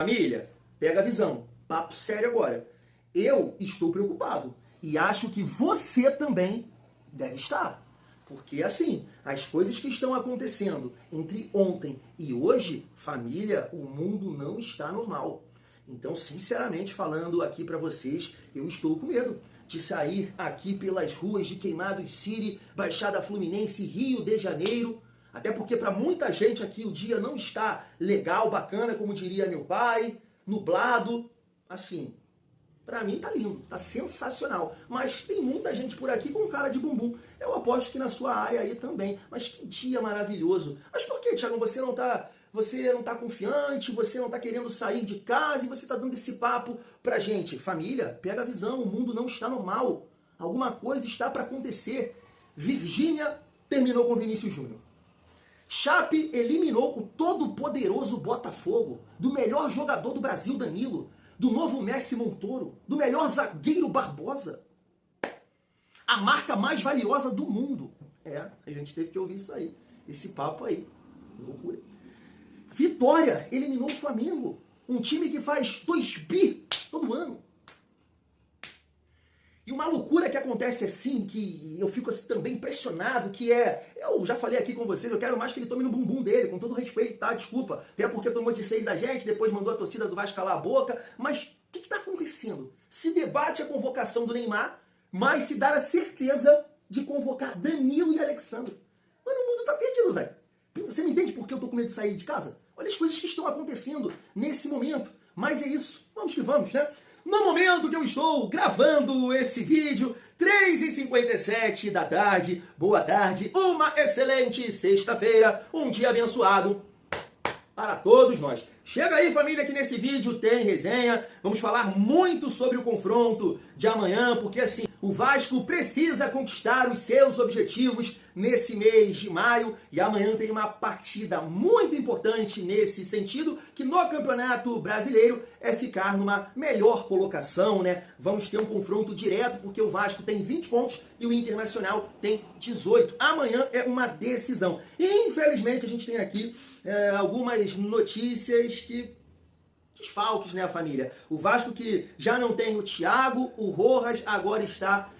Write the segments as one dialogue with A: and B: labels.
A: Família, pega a visão. Papo sério agora. Eu estou preocupado e acho que você também deve estar. Porque, assim, as coisas que estão acontecendo entre ontem e hoje, família, o mundo não está normal. Então, sinceramente falando aqui para vocês, eu estou com medo de sair aqui pelas ruas de Queimados City, Baixada Fluminense, Rio de Janeiro. Até porque para muita gente aqui o dia não está legal, bacana, como diria meu pai, nublado. Assim, para mim tá lindo, tá sensacional. Mas tem muita gente por aqui com cara de bumbum. Eu aposto que na sua área aí também. Mas que dia maravilhoso. Mas por que, Thiago, você não tá confiante, você não tá querendo sair de casa e você tá dando esse papo pra gente? Família, pega a visão, o mundo não está normal. Alguma coisa está para acontecer. Virgínia terminou com Vinícius Júnior. Chape eliminou o todo-poderoso Botafogo, do melhor jogador do Brasil, Danilo, do novo Messi Montoro, do melhor zagueiro Barbosa. A marca mais valiosa do mundo. A gente teve que ouvir isso aí, esse papo aí. Loucura. Vitória eliminou o Flamengo, um time que faz 2 bi todo ano. E uma loucura que acontece assim, que eu fico assim, também impressionado, que eu já falei aqui com vocês, eu quero mais que ele tome no bumbum dele, com todo respeito, tá? Desculpa, até porque tomou de 6 da gente, depois mandou a torcida do Vasco calar a boca, mas o que está acontecendo? Se debate a convocação do Neymar, mas se dá a certeza de convocar Danilo e Alexandre. Mano, o mundo tá perdido, velho. Você me entende por que eu tô com medo de sair de casa? Olha as coisas que estão acontecendo nesse momento. Mas é isso, vamos que vamos, né? No momento que eu estou gravando esse vídeo, 3h57 da tarde, boa tarde, uma excelente sexta-feira, um dia abençoado para todos nós. Chega aí, família, que nesse vídeo tem resenha, vamos falar muito sobre o confronto de amanhã, porque assim, o Vasco precisa conquistar os seus objetivos nesse mês de maio e amanhã tem uma partida muito importante nesse sentido, que no Campeonato Brasileiro é ficar numa melhor colocação, né? Vamos ter um confronto direto, porque o Vasco tem 20 pontos e o Internacional tem 18. Amanhã é uma decisão. E infelizmente a gente tem aqui algumas notícias que... desfalques, né, família? O Vasco que já não tem o Thiago, o Rojas, agora está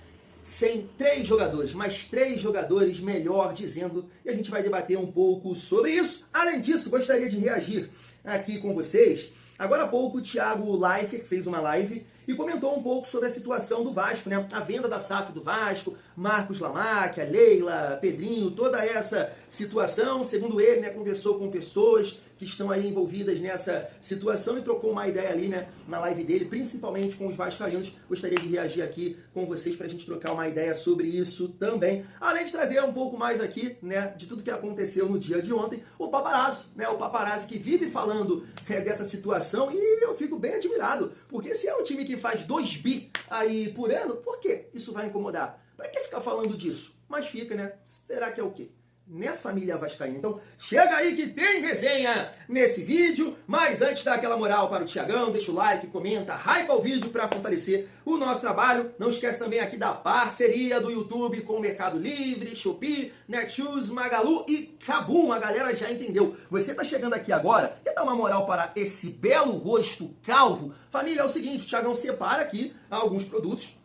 A: sem 3 jogadores, mas 3 jogadores, melhor dizendo, e a gente vai debater um pouco sobre isso. Além disso, gostaria de reagir aqui com vocês. Agora há pouco o Thiago Leifert fez uma live e comentou um pouco sobre a situação do Vasco, né? A venda da SAF do Vasco, Marcos Lamáquia, Leila, Pedrinho, toda essa situação. Segundo ele, né, conversou com pessoas que estão aí envolvidas nessa situação e trocou uma ideia ali, né, na live dele, principalmente com os vascaínos. Gostaria de reagir aqui com vocês para a gente trocar uma ideia sobre isso também. Além de trazer um pouco mais aqui, né, de tudo que aconteceu no dia de ontem, o paparazzo, né, o paparazzo que vive falando dessa situação e eu fico bem admirado, porque se é um time que faz 2 bi aí por ano, por que isso vai incomodar? Para que ficar falando disso? Mas fica, né? Será que é o quê? Né, família vascaína? Então, chega aí que tem resenha nesse vídeo, mas antes dá aquela moral para o Thiagão, deixa o like, comenta, hypa o vídeo para fortalecer o nosso trabalho. Não esquece também aqui da parceria do YouTube com o Mercado Livre, Shopee, Netshoes, Magalu e Kabum. A galera já entendeu. Você tá chegando aqui agora, quer dar uma moral para esse belo rosto calvo? Família, é o seguinte, o Thiagão separa aqui alguns produtos.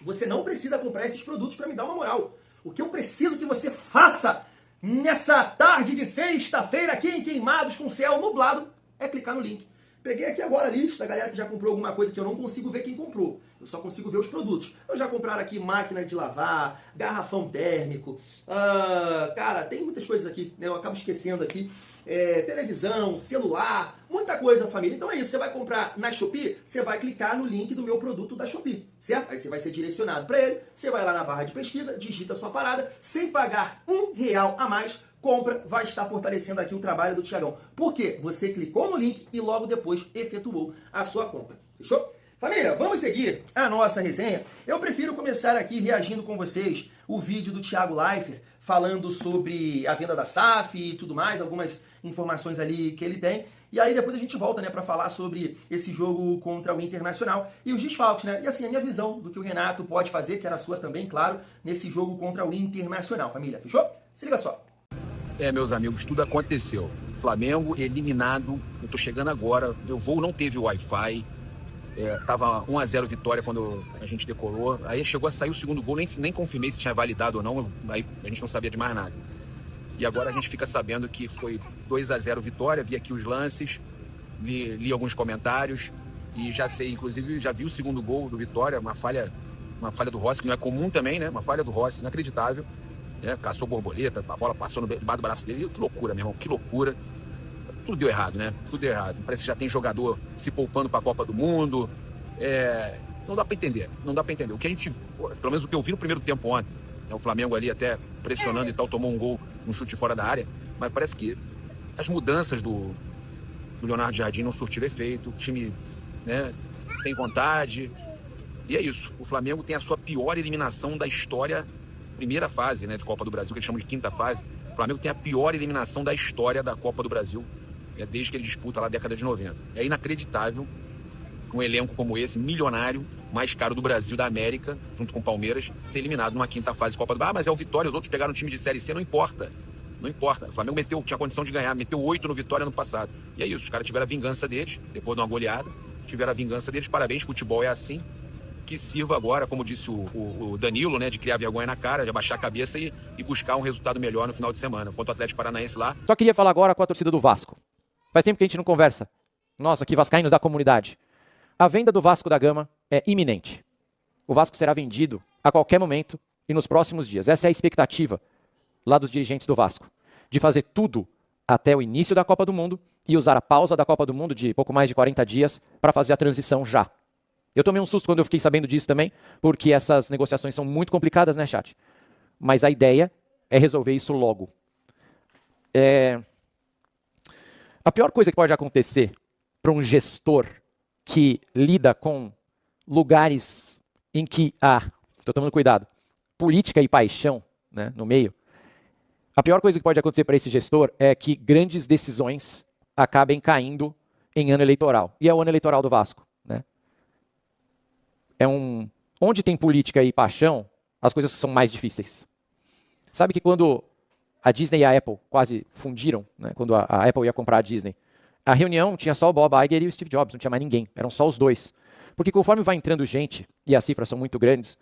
A: Você não precisa comprar esses produtos para me dar uma moral. O que eu preciso que você faça nessa tarde de sexta-feira aqui em Queimados com céu nublado é clicar no link. Peguei aqui agora a lista, a galera que já comprou alguma coisa que eu não consigo ver quem comprou. Eu só consigo ver os produtos. Eu já compraram aqui máquina de lavar, garrafão térmico. Cara, tem muitas coisas aqui, né? Eu acabo esquecendo aqui. Televisão, celular, muita coisa, família. Então é isso, você vai comprar na Shopee, você vai clicar no link do meu produto da Shopee, certo? Aí você vai ser direcionado para ele, você vai lá na barra de pesquisa, digita a sua parada, sem pagar R$1 a mais, compra, vai estar fortalecendo aqui o trabalho do Thiagão. Por quê? Você clicou no link e logo depois efetuou a sua compra. Fechou? Família, vamos seguir a nossa resenha. Eu prefiro começar aqui reagindo com vocês o vídeo do Thiago Leifert falando sobre a venda da SAF e tudo mais, algumas informações ali que ele tem. E aí depois a gente volta, né, para falar sobre esse jogo contra o Internacional e os desfalques, né? E assim, a minha visão do que o Renato pode fazer, que era a sua também, claro, nesse jogo contra o Internacional, família. Fechou? Se liga só.
B: Meus amigos, tudo aconteceu. Flamengo eliminado. Eu tô chegando agora. Meu voo não teve Wi-Fi. Tava 1-0 vitória quando a gente decolou. Aí chegou a sair o segundo gol, nem confirmei se tinha validado ou não. Aí a gente não sabia de mais nada. E agora a gente fica sabendo que foi 2-0 vitória. Vi aqui os lances, li alguns comentários e já sei, inclusive, já vi o segundo gol do Vitória, uma falha do Rossi, que não é comum também, né? Uma falha do Rossi, inacreditável. Caçou borboleta, a bola passou debaixo do braço dele. Que loucura, meu irmão, que loucura. Tudo deu errado, né? Tudo deu errado. Parece que já tem jogador se poupando para a Copa do Mundo. Não dá para entender. Não dá para entender. O que a gente, pelo menos o que eu vi no primeiro tempo ontem, o Flamengo ali até pressionando e tal, tomou um gol, um chute fora da área, mas parece que as mudanças do Leonardo Jardim não surtiram efeito, o time, né, sem vontade. E é isso. O Flamengo tem a sua pior eliminação da história, primeira fase, né, de Copa do Brasil, que eles chamam de quinta fase. O Flamengo tem a pior eliminação da história da Copa do Brasil, desde que ele disputa lá a década de 90. É inacreditável um elenco como esse, milionário, mais caro do Brasil, da América, junto com o Palmeiras, ser eliminado numa quinta fase de Copa do Brasil. Mas é o Vitória, os outros pegaram um time de Série C, não importa. Não importa. O Flamengo tinha condição de ganhar, meteu 8 no Vitória no passado. E é isso, os caras tiveram a vingança deles, depois de uma goleada, tiveram a vingança deles, parabéns, futebol é assim. Que sirva agora, como disse o Danilo, né, de criar vergonha na cara, de abaixar a cabeça e buscar um resultado melhor no final de semana. Contra o Atlético Paranaense lá.
C: Só queria falar agora com a torcida do Vasco. Faz tempo que a gente não conversa. Nossa, que vascaínos da comunidade. A venda do Vasco da Gama é iminente. O Vasco será vendido a qualquer momento e nos próximos dias. Essa é a expectativa lá dos dirigentes do Vasco. De fazer tudo até o início da Copa do Mundo e usar a pausa da Copa do Mundo de pouco mais de 40 dias para fazer a transição já. Eu tomei um susto quando eu fiquei sabendo disso também, porque essas negociações são muito complicadas, né, chat? Mas a ideia é resolver isso logo. A pior coisa que pode acontecer para um gestor que lida com lugares em que há, estou tomando cuidado, política e paixão, né, no meio, a pior coisa que pode acontecer para esse gestor é que grandes decisões acabem caindo em ano eleitoral. E é o ano eleitoral do Vasco, né? Onde tem política e paixão, as coisas são mais difíceis. Sabe que quando a Disney e a Apple quase fundiram, né, quando a Apple ia comprar a Disney, a reunião tinha só o Bob Iger e o Steve Jobs, não tinha mais ninguém, eram só os dois. Porque conforme vai entrando gente, e as cifras são muito grandes,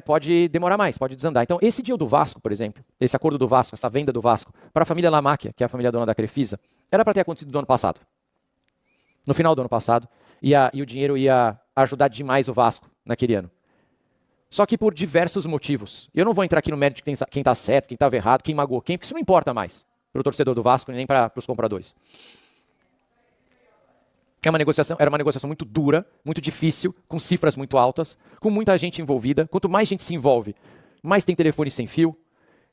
C: pode demorar mais, pode desandar. Então, esse deal do Vasco, por exemplo, esse acordo do Vasco, essa venda do Vasco, para a família Lamáquia, que é a família dona da Crefisa, era para ter acontecido no ano passado. No final do ano passado, e o dinheiro ia ajudar demais o Vasco naquele ano. Só que por diversos motivos. Eu não vou entrar aqui no mérito de quem está certo, quem estava errado, quem magoou quem, porque isso não importa mais para o torcedor do Vasco nem para os compradores. Era uma negociação muito dura, muito difícil, com cifras muito altas, com muita gente envolvida. Quanto mais gente se envolve, mais tem telefone sem fio.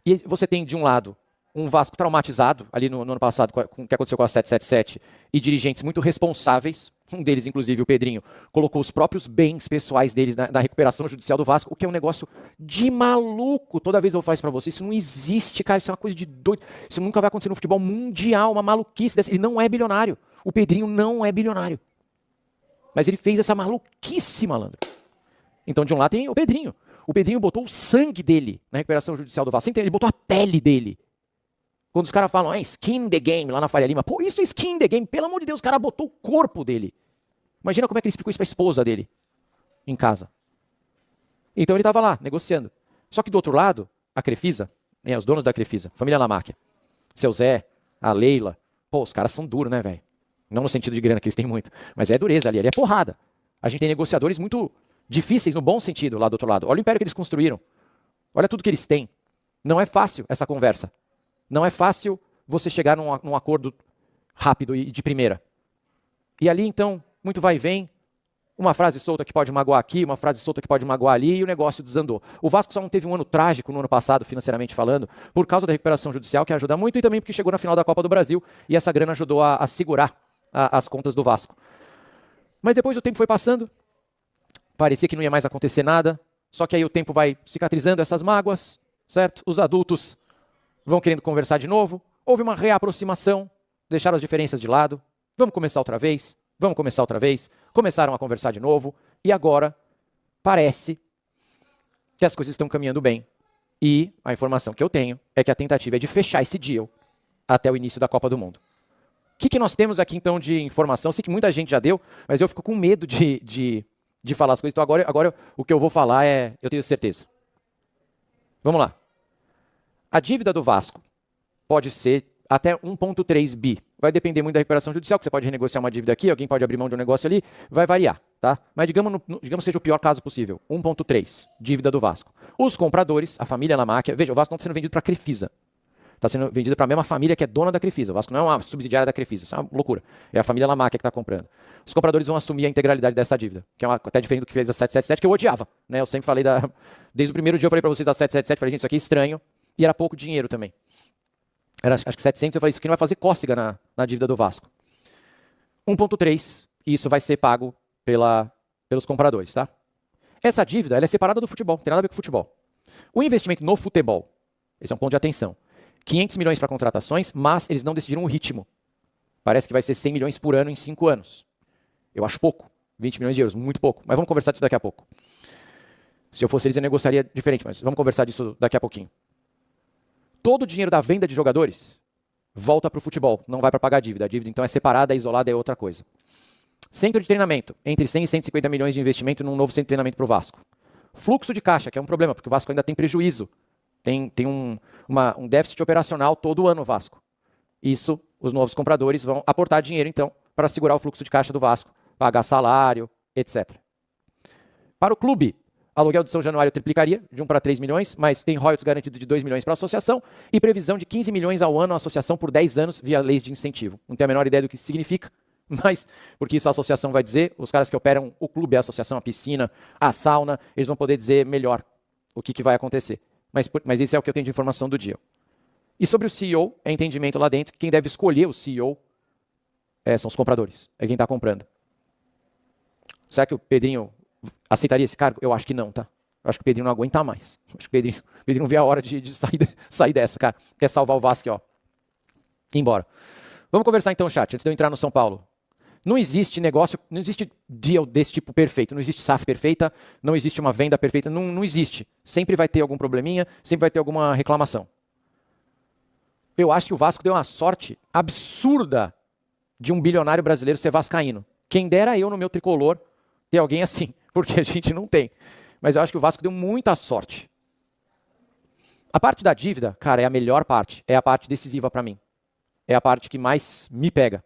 C: E você tem, de um lado, um Vasco traumatizado, ali no ano passado, com o que aconteceu com a 777, e dirigentes muito responsáveis. Um deles, inclusive, o Pedrinho, colocou os próprios bens pessoais deles na recuperação judicial do Vasco, o que é um negócio de maluco. Toda vez eu falo isso pra você, isso não existe, cara, isso é uma coisa de doido. Isso nunca vai acontecer no futebol mundial, uma maluquice dessa. Ele não é bilionário. O Pedrinho não é bilionário. Mas ele fez essa maluquice, malandro. Então, de um lado tem o Pedrinho. O Pedrinho botou o sangue dele na recuperação judicial do Vasco. Ele botou a pele dele. Quando os caras falam, skin the game, lá na Faria Lima. Pô, isso é skin the game. Pelo amor de Deus, o cara botou o corpo dele. Imagina como é que ele explicou isso pra esposa dele, em casa. Então ele estava lá, negociando. Só que do outro lado, a Crefisa, né, os donos da Crefisa, família Lamáquia, seu Zé, a Leila, pô, os caras são duros, né, velho? Não no sentido de grana, que eles têm muito, mas é dureza ali é porrada. A gente tem negociadores muito difíceis, no bom sentido, lá do outro lado. Olha o império que eles construíram. Olha tudo que eles têm. Não é fácil essa conversa. Não é fácil você chegar num acordo rápido e de primeira. E ali, então, muito vai e vem, uma frase solta que pode magoar aqui, uma frase solta que pode magoar ali, e o negócio desandou. O Vasco só não teve um ano trágico no ano passado, financeiramente falando, por causa da recuperação judicial, que ajuda muito, e também porque chegou na final da Copa do Brasil, e essa grana ajudou a segurar as contas do Vasco. Mas depois o tempo foi passando, parecia que não ia mais acontecer nada, só que aí o tempo vai cicatrizando essas mágoas, certo? Os adultos vão querendo conversar de novo, houve uma reaproximação, deixaram as diferenças de lado, vamos começar outra vez, começaram a conversar de novo, e agora parece que as coisas estão caminhando bem. E a informação que eu tenho é que a tentativa é de fechar esse deal até o início da Copa do Mundo. que nós temos aqui então de informação? Eu sei que muita gente já deu, mas eu fico com medo de falar as coisas. Então agora o que eu vou falar eu tenho certeza. Vamos lá. A dívida do Vasco pode ser até 1,3 bi. Vai depender muito da recuperação judicial, que você pode renegociar uma dívida aqui, alguém pode abrir mão de um negócio ali, vai variar, tá? Mas digamos seja o pior caso possível, 1,3, dívida do Vasco. Os compradores, a família Lamáquia, veja, o Vasco não está sendo vendido para a Crefisa. Está sendo vendido para a mesma família que é dona da Crefisa. O Vasco não é uma subsidiária da Crefisa, isso é uma loucura. É a família Lamáquia que está comprando. Os compradores vão assumir a integralidade dessa dívida, que é até diferente do que fez a 777, que eu odiava, né? Eu sempre falei desde o primeiro dia eu falei para vocês da 777, falei, gente, isso aqui é estranho, e era pouco dinheiro também. Era, acho que 700, eu falei, isso aqui não vai fazer cócega na dívida do Vasco. 1,3, e isso vai ser pago pelos compradores, tá? Essa dívida, ela é separada do futebol, não tem nada a ver com o futebol. O investimento no futebol, esse é um ponto de atenção. 500 milhões para contratações, mas eles não decidiram o ritmo. Parece que vai ser 100 milhões por ano em 5 anos. Eu acho pouco, 20 milhões de euros, muito pouco. Mas vamos conversar disso daqui a pouco. Se eu fosse eles, eu negociaria diferente, mas vamos conversar disso daqui a pouquinho. Todo o dinheiro da venda de jogadores volta para o futebol, não vai para pagar a dívida. A dívida, então, é separada, é isolada, é outra coisa. Centro de treinamento, entre 100 e 150 milhões de investimento num novo centro de treinamento para o Vasco. Fluxo de caixa, que é um problema, porque o Vasco ainda tem prejuízo. Tem um déficit operacional todo ano o Vasco. Isso, os novos compradores vão aportar dinheiro, então, para segurar o fluxo de caixa do Vasco, pagar salário, etc. Para o clube, aluguel de São Januário triplicaria, de 1 para 3 milhões, mas tem royalties garantido de 2 milhões para a associação e previsão de 15 milhões ao ano à associação por 10 anos via leis de incentivo. Não tenho a menor ideia do que isso significa, mas porque isso a associação vai dizer, os caras que operam o clube, a associação, a piscina, a sauna, eles vão poder dizer melhor o que vai acontecer. Mas esse é o que eu tenho de informação do dia. E sobre o CEO, é entendimento lá dentro que quem deve escolher o CEO são os compradores, é quem está comprando. Será que o Pedrinho aceitaria esse cargo? Eu acho que não, tá? Eu acho que o Pedrinho não aguenta mais. Eu acho que o Pedrinho não vê a hora de sair dessa, cara. Quer salvar o Vasco, ó. Ir embora. Vamos conversar então, chat, antes de eu entrar no São Paulo. Não existe negócio, não existe deal desse tipo perfeito, não existe SAF perfeita, não existe uma venda perfeita, não existe. Sempre vai ter algum probleminha, sempre vai ter alguma reclamação. Eu acho que o Vasco deu uma sorte absurda de um bilionário brasileiro ser vascaíno. Quem dera eu no meu tricolor ter alguém assim, porque a gente não tem. Mas eu acho que o Vasco deu muita sorte. A parte da dívida, cara, é a melhor parte, é a parte decisiva para mim. É a parte que mais me pega.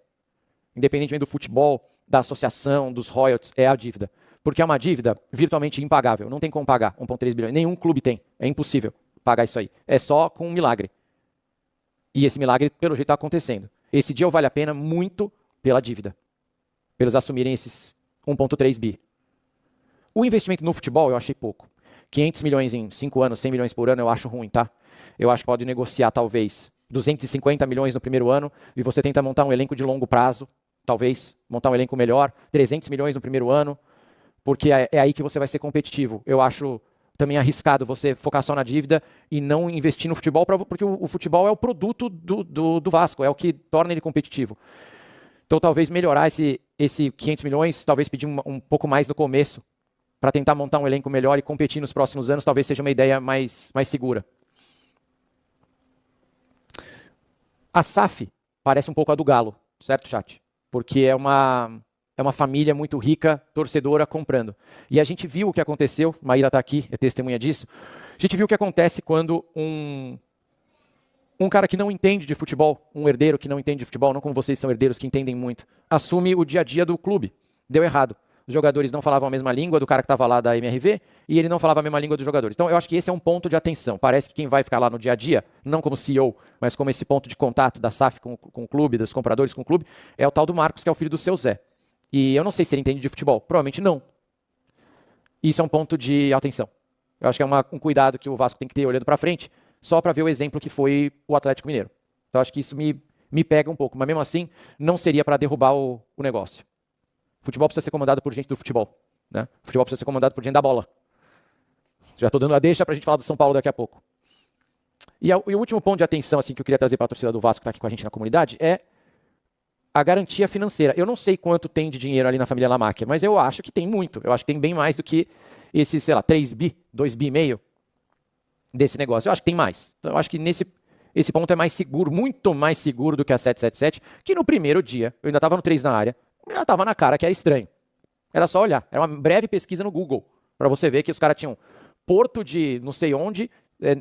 C: Independentemente do futebol, da associação, dos royalties, é a dívida. Porque é uma dívida virtualmente impagável. Não tem como pagar 1,3 bilhões. Nenhum clube tem. É impossível pagar isso aí. É só com um milagre. E esse milagre, pelo jeito, está acontecendo. Esse dia vale a pena muito pela dívida. Pelos assumirem esses 1,3 bi. O investimento no futebol eu achei pouco. 500 milhões em 5 anos, 100 milhões por ano, eu acho ruim, tá? Eu acho que pode negociar, talvez, 250 milhões no primeiro ano e você tenta montar um elenco de longo prazo. Talvez montar um elenco melhor, 300 milhões no primeiro ano, porque é aí que você vai ser competitivo. Eu acho também arriscado você focar só na dívida e não investir no futebol, porque o futebol é o produto do Vasco, é o que torna ele competitivo. Então talvez melhorar esse 500 milhões, talvez pedir um pouco mais no começo, para tentar montar um elenco melhor e competir nos próximos anos, talvez seja uma ideia mais segura. A SAF parece um pouco a do Galo, certo, chat? Porque é uma família muito rica, torcedora, comprando. E a gente viu o que aconteceu, Maíra está aqui, é testemunha disso, a gente viu o que acontece quando um cara que não entende de futebol, um herdeiro que não entende de futebol, não como vocês são herdeiros que entendem muito, assume o dia a dia do clube. Deu errado. Os jogadores não falavam a mesma língua do cara que estava lá da MRV e ele não falava a mesma língua dos jogadores. Então eu acho que esse é um ponto de atenção. Parece que quem vai ficar lá no dia a dia, não como CEO, mas como esse ponto de contato da SAF com o clube, dos compradores com o clube, é o tal do Marcos, que é o filho do seu Zé. E eu não sei se ele entende de futebol. Provavelmente não. Isso é um ponto de atenção. Eu acho que é um cuidado que o Vasco tem que ter olhando para frente, só para ver o exemplo que foi o Atlético Mineiro. Então eu acho que isso me pega um pouco. Mas mesmo assim, não seria para derrubar o negócio. Futebol precisa ser comandado por gente do futebol, né? Futebol precisa ser comandado por gente da bola. Já estou dando a deixa para a gente falar do São Paulo daqui a pouco. E o último ponto de atenção assim, que eu queria trazer para a torcida do Vasco que está aqui com a gente na comunidade é a garantia financeira. Eu não sei quanto tem de dinheiro ali na família Lamáquia, mas eu acho que tem muito. Eu acho que tem bem mais do que esse, 3 bi, 2 bi e meio desse negócio. Eu acho que tem mais. Então, eu acho que Esse ponto é mais seguro, muito mais seguro do que a 777, que no primeiro dia, eu ainda estava no 3 na área, já estava na cara que era estranho. Era só olhar, era uma breve pesquisa no Google, para você ver que os caras tinham porto de não sei onde,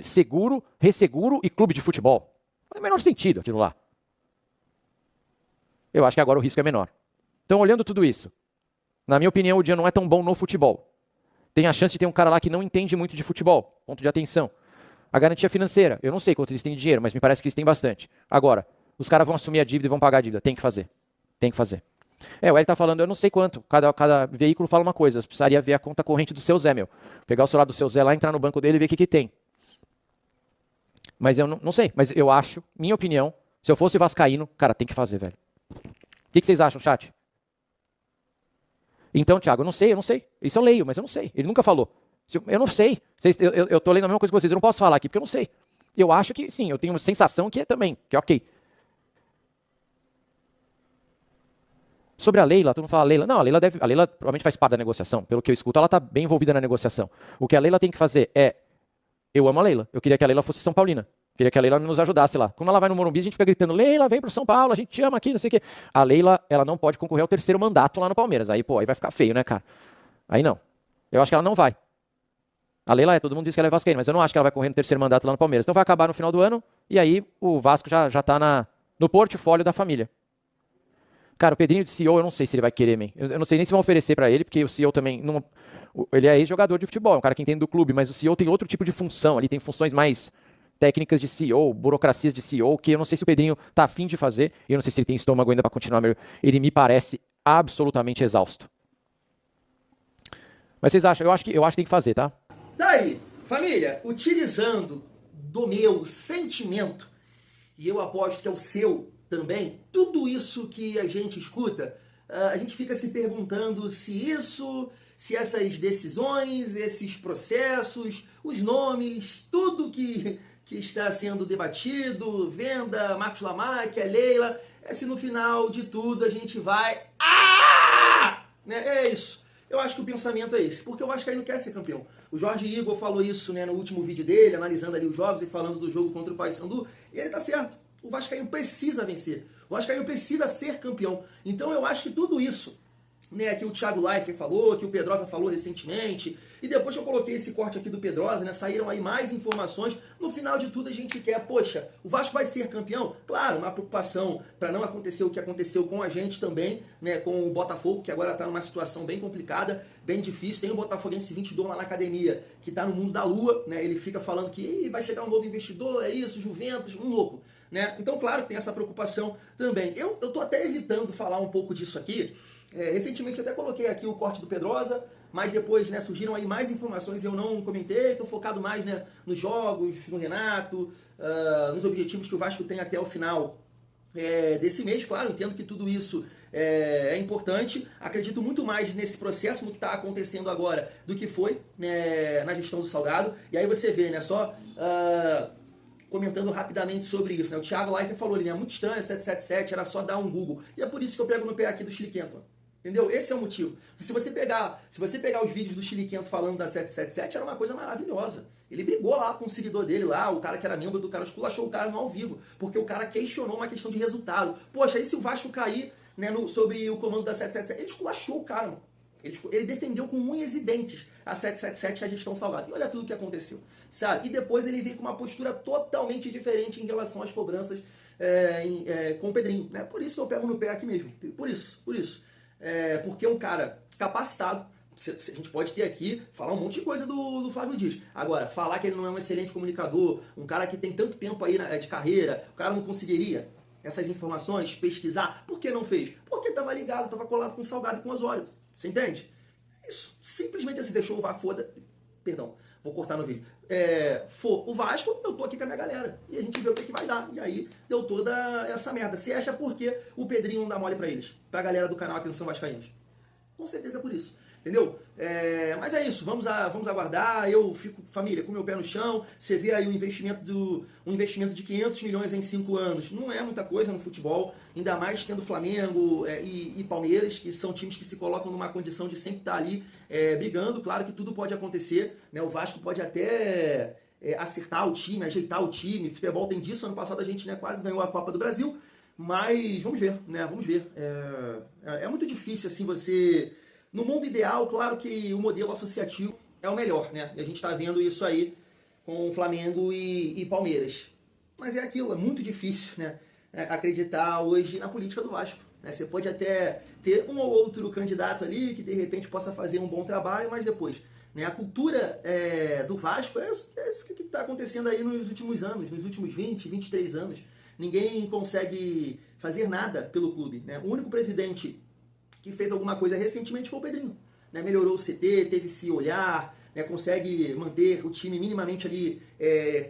C: seguro, resseguro e clube de futebol. Não tem o menor sentido aquilo lá. Eu acho que agora o risco é menor. Então, olhando tudo isso, na minha opinião, o dia não é tão bom no futebol. Tem a chance de ter um cara lá que não entende muito de futebol. Ponto de atenção. A garantia financeira, eu não sei quanto eles têm de dinheiro, mas me parece que eles têm bastante. Agora, os caras vão assumir a dívida e vão pagar a dívida. Tem que fazer. Tem que fazer. O Eric tá falando, eu não sei quanto. Cada veículo fala uma coisa. Você precisaria ver a conta corrente do seu Zé, meu. Pegar o celular do seu Zé lá, entrar no banco dele e ver o que tem. Mas eu não sei. Mas eu acho, minha opinião, se eu fosse vascaíno, cara, tem que fazer, velho. O que vocês acham, chat? Então, Thiago, eu não sei. Isso eu leio, mas eu não sei. Ele nunca falou. Eu não sei. Eu tô lendo a mesma coisa que vocês. Eu não posso falar aqui porque eu não sei. Eu acho que sim, eu tenho uma sensação que é também, que é ok. Sobre a Leila, todo mundo fala Leila. Não, a Leila provavelmente faz parte da negociação. Pelo que eu escuto, ela tá bem envolvida na negociação. O que a Leila tem que fazer é... Eu amo a Leila. Eu queria que a Leila fosse São Paulina. Queria que a Leila nos ajudasse lá. Quando ela vai no Morumbi, a gente fica gritando, Leila, vem pro São Paulo, a gente te ama aqui, não sei o quê. A Leila, ela não pode concorrer ao terceiro mandato lá no Palmeiras. Aí, pô, aí vai ficar feio, né, cara? Aí não. Eu acho que ela não vai. A Leila todo mundo diz que ela é vascaína, mas eu não acho que ela vai correr no terceiro mandato lá no Palmeiras. Então vai acabar no final do ano, e aí o Vasco já tá no portfólio da família. Cara, o Pedrinho de CEO, eu não sei se ele vai querer, man. Eu não sei nem se vão oferecer pra ele, porque o CEO também não... Ele é ex-jogador de futebol, é um cara que entende do clube, mas o CEO tem outro tipo de função, ali tem funções mais técnicas de CEO, burocracias de CEO, que eu não sei se o Pedrinho tá afim de fazer, e eu não sei se ele tem estômago ainda pra continuar, ele me parece absolutamente exausto. Mas vocês acham? Eu acho que tem que fazer, tá?
A: Daí, família, utilizando do meu sentimento, e eu aposto que é o seu também, tudo isso que a gente escuta, a gente fica se perguntando se essas decisões, esses processos, os nomes, tudo que está sendo debatido, venda, Marcos Lamarck, Leila, se no final de tudo a gente vai... Né? É isso. Eu acho que o pensamento é esse, porque o Vascaíno quer ser campeão. O Jorge Igor falou isso, né, no último vídeo dele, analisando ali os jogos e falando do jogo contra o Paysandu, e ele tá certo. O Vascaíno precisa vencer. O Vascaíno precisa ser campeão. Então eu acho que tudo isso, né, que o Thiago Leifert falou, que o Pedrosa falou recentemente, e depois que eu coloquei esse corte aqui do Pedrosa, né, saíram aí mais informações, no final de tudo a gente quer, poxa, o Vasco vai ser campeão? Claro, uma preocupação para não acontecer o que aconteceu com a gente também, né, com o Botafogo, que agora está numa situação bem complicada, bem difícil, tem o Botafoguense 22 lá na academia, que está no mundo da lua, né, ele fica falando que vai chegar um novo investidor, é isso, Juventus, um louco. Né? Então, claro, tem essa preocupação também. Eu tô até evitando falar um pouco disso aqui. Recentemente eu até coloquei aqui o corte do Pedrosa, mas depois, né, surgiram aí mais informações e eu não comentei. Estou focado mais, né, nos jogos, no Renato, nos objetivos que o Vasco tem até o final desse mês. Claro, entendo que tudo isso é importante. Acredito muito mais nesse processo, no que está acontecendo agora, do que foi, né, na gestão do Salgado. E aí você vê, né, só... comentando rapidamente sobre isso, né? O Thiago Leifert falou ali, né? Muito estranho, 777, era só dar um Google. E é por isso que eu pego no pé aqui do Chiliquento. Entendeu? Esse é o motivo. Se você pegar os vídeos do Chiliquento falando da 777, era uma coisa maravilhosa. Ele brigou lá com o seguidor dele lá, o cara que era membro do cara, esculachou o cara no ao vivo, porque o cara questionou uma questão de resultado. Poxa, e se o Vasco cair, né, sobre o comando da 777? Ele esculachou o cara, mano. Ele defendeu com unhas e dentes a 777 e a gestão Salgado. E olha tudo o que aconteceu, sabe? E depois ele veio com uma postura totalmente diferente em relação às cobranças com o Pedrinho, né? Por isso eu pego no pé aqui mesmo. Por isso. Porque é um cara capacitado. A gente pode ter aqui, falar um monte de coisa do Flávio Diniz. Agora, falar que ele não é um excelente comunicador, um cara que tem tanto tempo aí de carreira, o cara não conseguiria essas informações, pesquisar. Por que não fez? Porque estava ligado, estava colado com o Salgado e com o Osório. Você entende? Isso. Simplesmente assim, deixou o Vasco... Perdão, vou cortar no vídeo. O Vasco, eu tô aqui com a minha galera. E a gente vê o que vai dar. E aí, deu toda essa merda. Você acha por que o Pedrinho não dá mole pra eles? Pra galera do canal Atenção Vascaínos? Com certeza é por isso. Entendeu? Mas é isso, vamos aguardar. Eu fico, família, com meu pé no chão. Você vê aí um investimento de 500 milhões em 5 anos. Não é muita coisa no futebol, ainda mais tendo Flamengo e Palmeiras, que são times que se colocam numa condição de sempre estar ali brigando. Claro que tudo pode acontecer, né? O Vasco pode até acertar o time, ajeitar o time. Futebol tem disso. Ano passado a gente, né, quase ganhou a Copa do Brasil. Mas vamos ver, né? Vamos ver. É muito difícil, assim, você... No mundo ideal, claro que o modelo associativo é o melhor, né? E a gente está vendo isso aí com Flamengo e Palmeiras. Mas é aquilo, é muito difícil, né? Acreditar hoje na política do Vasco. Né? Você pode até ter um ou outro candidato ali que de repente possa fazer um bom trabalho, mas depois... Né? A cultura do Vasco é isso que está acontecendo aí nos últimos anos, nos últimos 20, 23 anos. Ninguém consegue fazer nada pelo clube. Né? O único presidente que fez alguma coisa recentemente foi o Pedrinho. Né? Melhorou o CT, teve esse olhar, né? Consegue manter o time minimamente ali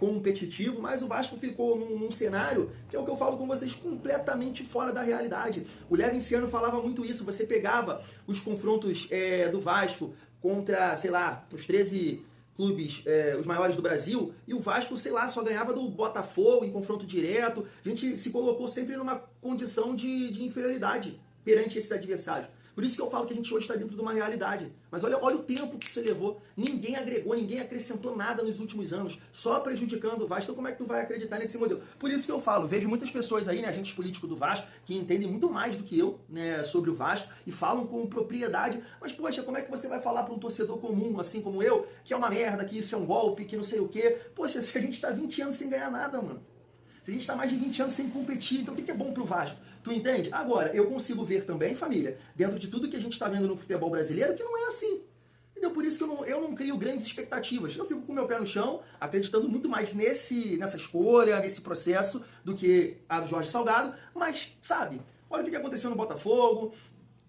A: competitivo, mas o Vasco ficou num cenário, que é o que eu falo com vocês, completamente fora da realidade. O Levinciano falava muito isso, você pegava os confrontos do Vasco contra, sei lá, os 13 clubes, os maiores do Brasil, e o Vasco, sei lá, só ganhava do Botafogo em confronto direto. A gente se colocou sempre numa condição de inferioridade perante esses adversários. Por isso que eu falo que a gente hoje está dentro de uma realidade. Mas olha o tempo que isso levou. Ninguém agregou, ninguém acrescentou nada nos últimos anos, só prejudicando o Vasco. Então como é que tu vai acreditar nesse modelo? Por isso que eu falo, vejo muitas pessoas aí, né, agentes políticos do Vasco, que entendem muito mais do que eu, né, sobre o Vasco, e falam com propriedade. Mas, poxa, como é que você vai falar para um torcedor comum, assim como eu, que é uma merda, que isso é um golpe, que não sei o quê? Poxa, se a gente está 20 anos sem ganhar nada, mano. Se a gente está mais de 20 anos sem competir, então o que é bom pro Vasco? Tu entende? Agora, eu consigo ver também, família, dentro de tudo que a gente está vendo no futebol brasileiro, que não é assim. Entendeu? Por isso que eu não crio grandes expectativas. Eu fico com o meu pé no chão, acreditando muito mais nessa escolha, nesse processo, do que a do Jorge Salgado. Mas, sabe, olha o que aconteceu no Botafogo,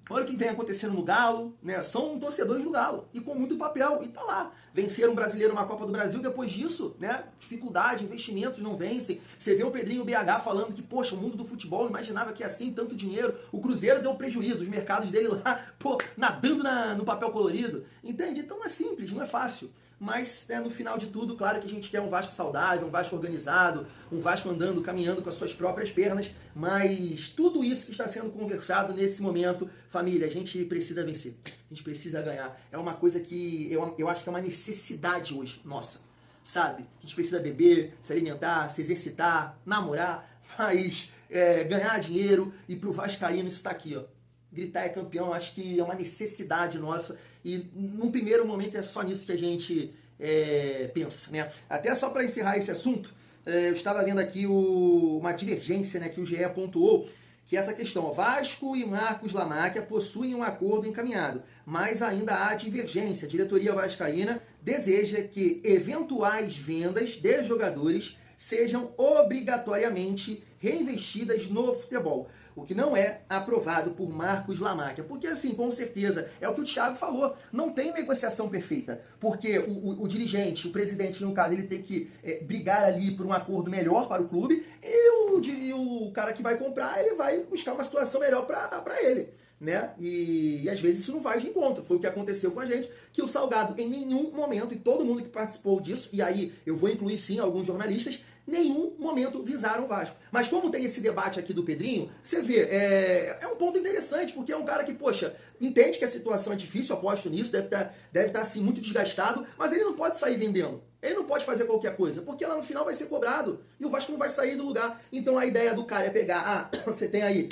A: olha o que vem acontecendo no Galo, né? São torcedores do Galo, e com muito papel, e tá lá. Venceram um brasileiro uma Copa do Brasil, depois disso, né? Dificuldade, investimentos não vencem. Você vê o Pedrinho BH falando que, poxa, o mundo do futebol não imaginava que ia assim, tanto dinheiro. O Cruzeiro deu prejuízo, os mercados dele lá, pô, nadando no papel colorido. Entende? Então é simples, não é fácil. Mas, né, no final de tudo, claro que a gente quer um Vasco saudável, um Vasco organizado, um Vasco andando, caminhando com as suas próprias pernas, mas tudo isso que está sendo conversado nesse momento, família, a gente precisa vencer, a gente precisa ganhar. É uma coisa que eu acho que é uma necessidade hoje, nossa, sabe? A gente precisa beber, se alimentar, se exercitar, namorar, mas ganhar dinheiro, e pro vascaíno isso está aqui, ó. Gritar é campeão, acho que é uma necessidade nossa, e num primeiro momento é só nisso que a gente pensa, né? Até só para encerrar esse assunto, eu estava vendo aqui uma divergência, né, que o GE pontuou, que é essa questão, ó, Vasco e Marcos Lamáquia possuem um acordo encaminhado, mas ainda há divergência. A diretoria vascaína deseja que eventuais vendas de jogadores sejam obrigatoriamente reinvestidas no futebol, o que não é aprovado por Marcos Lamáquia. Porque, assim, com certeza, é o que o Thiago falou, não tem negociação perfeita, porque o dirigente, o presidente, no caso, ele tem que brigar ali por um acordo melhor para o clube, e o cara que vai comprar, ele vai buscar uma situação melhor para ele. Né? E às vezes isso não vai de encontro. Foi o que aconteceu com a gente, que o Salgado em nenhum momento, e todo mundo que participou disso, e aí eu vou incluir sim alguns jornalistas, nenhum momento visaram o Vasco. Mas como tem esse debate aqui do Pedrinho, você vê, é um ponto interessante, porque é um cara que, poxa, entende que a situação é difícil, aposto nisso, deve estar assim, muito desgastado, mas ele não pode sair vendendo. Ele não pode fazer qualquer coisa, porque lá no final vai ser cobrado, e o Vasco não vai sair do lugar. Então a ideia do cara é pegar, você tem aí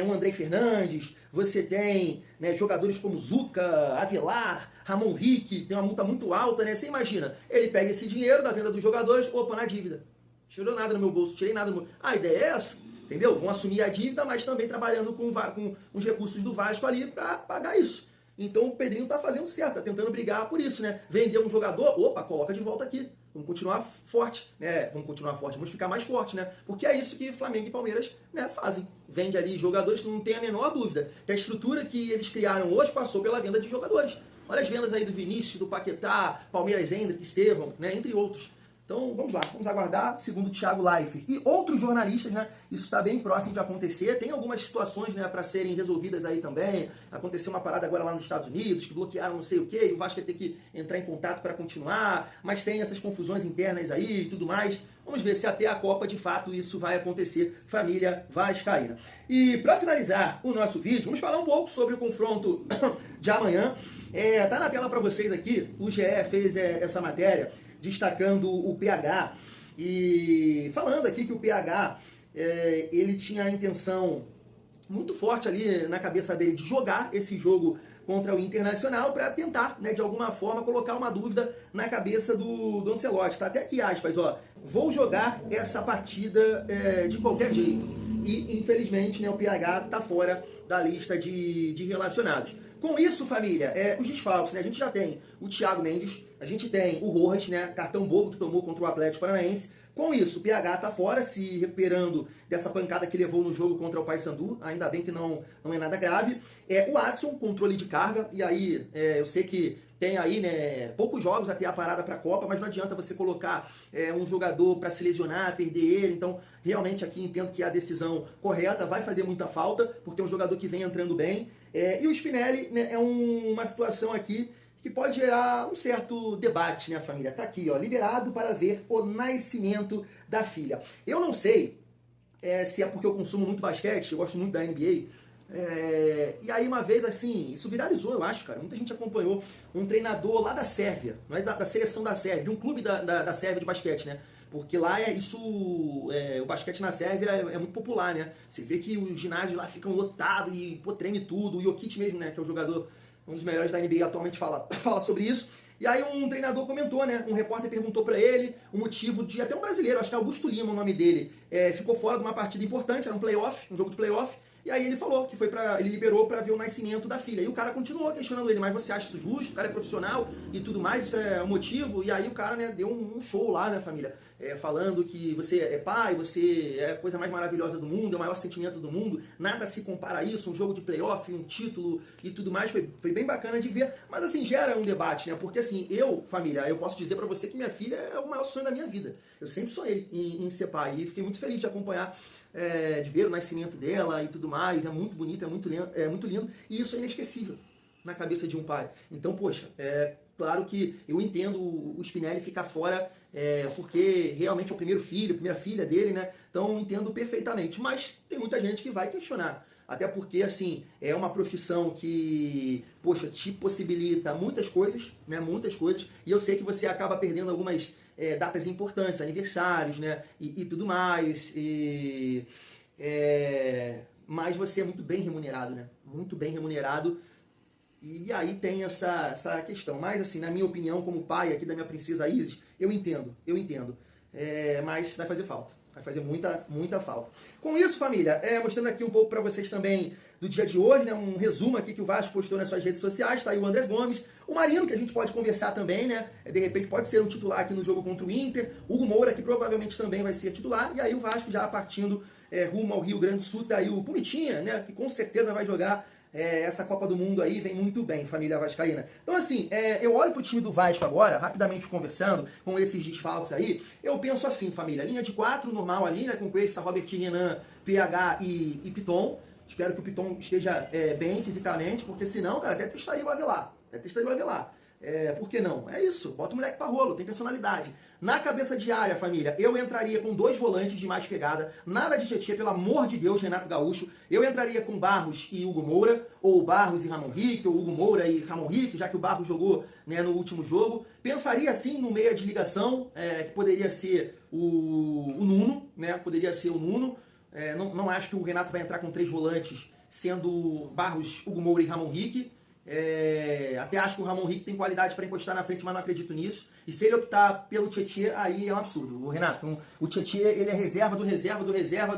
A: um André Fernandes, você tem, né, jogadores como Zuca, Avelar, Ramon Rick, tem uma multa muito alta, né? Você imagina, ele pega esse dinheiro da venda dos jogadores, opa, na dívida. Tirou nada no meu bolso, tirei nada no meu... A ideia é essa, entendeu? Vão assumir a dívida, mas também trabalhando com os recursos do Vasco ali para pagar isso. Então o Pedrinho tá fazendo certo, tá tentando brigar por isso, né? Vender um jogador, opa, coloca de volta aqui. Vamos continuar forte, né? Vamos ficar mais forte, né? Porque é isso que Flamengo e Palmeiras, né, fazem. Vende ali jogadores, não tem a menor dúvida. Que a estrutura que eles criaram hoje passou pela venda de jogadores. Olha as vendas aí do Vinícius, do Paquetá, Palmeiras, Hendrick, Estevão, né? Entre outros. Então, vamos lá, vamos aguardar, segundo o Thiago Leifert e outros jornalistas, né, isso está bem próximo de acontecer, tem algumas situações, né, para serem resolvidas aí também, aconteceu uma parada agora lá nos Estados Unidos, que bloquearam não sei o que, e o Vasco ia ter que entrar em contato para continuar, mas tem essas confusões internas aí e tudo mais, vamos ver se até a Copa, de fato, isso vai acontecer, família vascaína. E para finalizar o nosso vídeo, vamos falar um pouco sobre o confronto de amanhã. Tá na tela para vocês aqui, o GE fez essa matéria, destacando o PH e falando aqui que o PH, ele tinha a intenção muito forte ali na cabeça dele de jogar esse jogo contra o Internacional para tentar, né, de alguma forma, colocar uma dúvida na cabeça do Ancelotti. Tá até aqui, aspas, ó, vou jogar essa partida de qualquer jeito. E, infelizmente, né, o PH tá fora da lista de relacionados. Com isso, família, os desfalques, né, a gente já tem o Thiago Mendes, a gente tem o Rojas, né, cartão bobo que tomou contra o Atlético Paranaense. Com isso, o PH tá fora, se recuperando dessa pancada que levou no jogo contra o Paysandu. Ainda bem que não é nada grave. O Adson, controle de carga. E aí, eu sei que tem aí, né, poucos jogos até a parada para a Copa, mas não adianta você colocar um jogador para se lesionar, perder ele. Então, realmente aqui entendo que a decisão correta vai fazer muita falta, porque é um jogador que vem entrando bem. E o Spinelli, né, é uma situação aqui que pode gerar um certo debate, né, família? Tá aqui, ó, liberado para ver o nascimento da filha. Eu não sei se é porque eu consumo muito basquete, eu gosto muito da NBA, e aí uma vez, assim, isso viralizou, eu acho, cara, muita gente acompanhou um treinador lá da Sérvia, não é da seleção da Sérvia, de um clube da Sérvia de basquete, né? Porque lá o basquete na Sérvia é muito popular, né? Você vê que os ginásios lá ficam lotados e, pô, treme tudo. O Jokic mesmo, né, que é o jogador, um dos melhores da NBA atualmente, fala sobre isso. E aí um treinador comentou, né? Um repórter perguntou pra ele o motivo de, até um brasileiro, acho que é Augusto Lima o nome dele, ficou fora de uma partida importante, era um playoff, um jogo de playoff. E aí ele falou que ele liberou pra ver o nascimento da filha. E o cara continuou questionando ele, mas você acha isso justo? O cara é profissional e tudo mais, isso é um motivo? E aí o cara, né, deu um show lá, né, família? Falando que você é pai, você é a coisa mais maravilhosa do mundo, é o maior sentimento do mundo, nada se compara a isso, um jogo de playoff, um título e tudo mais, foi bem bacana de ver, mas assim, gera um debate, né, porque assim, família, eu posso dizer pra você que minha filha é o maior sonho da minha vida, eu sempre sonhei em ser pai, e fiquei muito feliz de acompanhar, de ver o nascimento dela e tudo mais, é muito bonito, é muito lindo, e isso é inesquecível na cabeça de um pai. Então, poxa, claro que eu entendo o Spinelli ficar fora, porque realmente é o primeiro filho, a primeira filha dele, né? Então eu entendo perfeitamente. Mas tem muita gente que vai questionar. Até porque, assim, é uma profissão que, poxa, te possibilita muitas coisas, né? Muitas coisas. E eu sei que você acaba perdendo algumas datas importantes, aniversários, né? E tudo mais. Mas você é muito bem remunerado, né? Muito bem remunerado. E aí tem essa questão. Mas, assim, na minha opinião, como pai aqui da minha princesa Isis, eu entendo. Mas vai fazer falta. Vai fazer muita falta. Com isso, família, mostrando aqui um pouco para vocês também do dia de hoje, né? Um resumo aqui que o Vasco postou nas suas redes sociais. Tá aí o Andrés Gomes. O Marino, que a gente pode conversar também, né? De repente pode ser um titular aqui no jogo contra o Inter. O Hugo Moura, que provavelmente também vai ser titular. E aí o Vasco já partindo rumo ao Rio Grande do Sul. Tá aí o Pumitinha, né? Que com certeza vai jogar essa Copa do Mundo aí, vem muito bem, família vascaína. Então, assim, eu olho pro time do Vasco agora, rapidamente conversando com esses desfalques aí, eu penso assim, família, linha de 4, normal ali, né, com Cuesta, Robert, Renan, PH e Piton. Espero que o Piton esteja bem fisicamente, porque senão, cara, até testaria o Avelar. Por que não? É isso, bota o moleque pra rolo, tem personalidade. Na cabeça de área, família, eu entraria com 2 volantes de mais pegada, nada de Tietê, pelo amor de Deus, Renato Gaúcho. Eu entraria com Barros e Hugo Moura, ou Barros e Ramon Rick, ou Hugo Moura e Ramon Rick, já que o Barros jogou, né, no último jogo. Pensaria assim no meia de ligação, que poderia ser o Nuno, né? Poderia ser o Nuno. Não acho que o Renato vai entrar com 3 volantes, sendo Barros, Hugo Moura e Ramon Rick. Até acho que o Ramon Rick tem qualidade para encostar na frente, mas não acredito nisso. E se ele optar pelo Tietê, aí é um absurdo. O Renato, o Tietê, ele é reserva do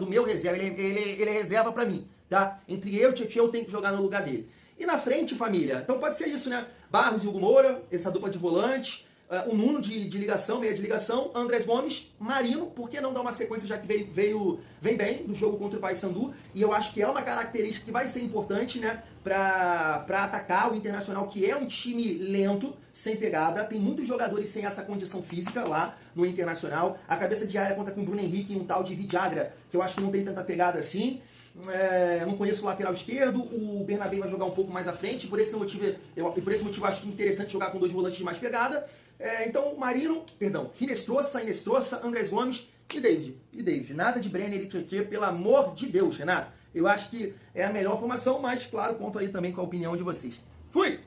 A: meu reserva. Ele é reserva para mim, tá? Entre eu e o Tietê, eu tenho que jogar no lugar dele. E na frente, família, então pode ser isso, né? Barros e Hugo Moura, essa dupla de volantes. O Nuno de ligação, meia de ligação, Andrés Gomes, Marino, por que não dar uma sequência já que vem bem do jogo contra o Paysandu, e eu acho que é uma característica que vai ser importante, né, para atacar o Internacional, que é um time lento, sem pegada, tem muitos jogadores sem essa condição física lá no Internacional, a cabeça de área conta com o Bruno Henrique e um tal de Vidagra, que eu acho que não tem tanta pegada assim. Não conheço o lateral esquerdo, o Bernabé vai jogar um pouco mais à frente, por esse motivo eu acho que é interessante jogar com 2 volantes de mais pegada. Então, Inestrosa, Andrés Gomes e David. Nada de Brenner e Tietê, pelo amor de Deus, Renato. Eu acho que é a melhor formação, mas claro, conto aí também com a opinião de vocês. Fui!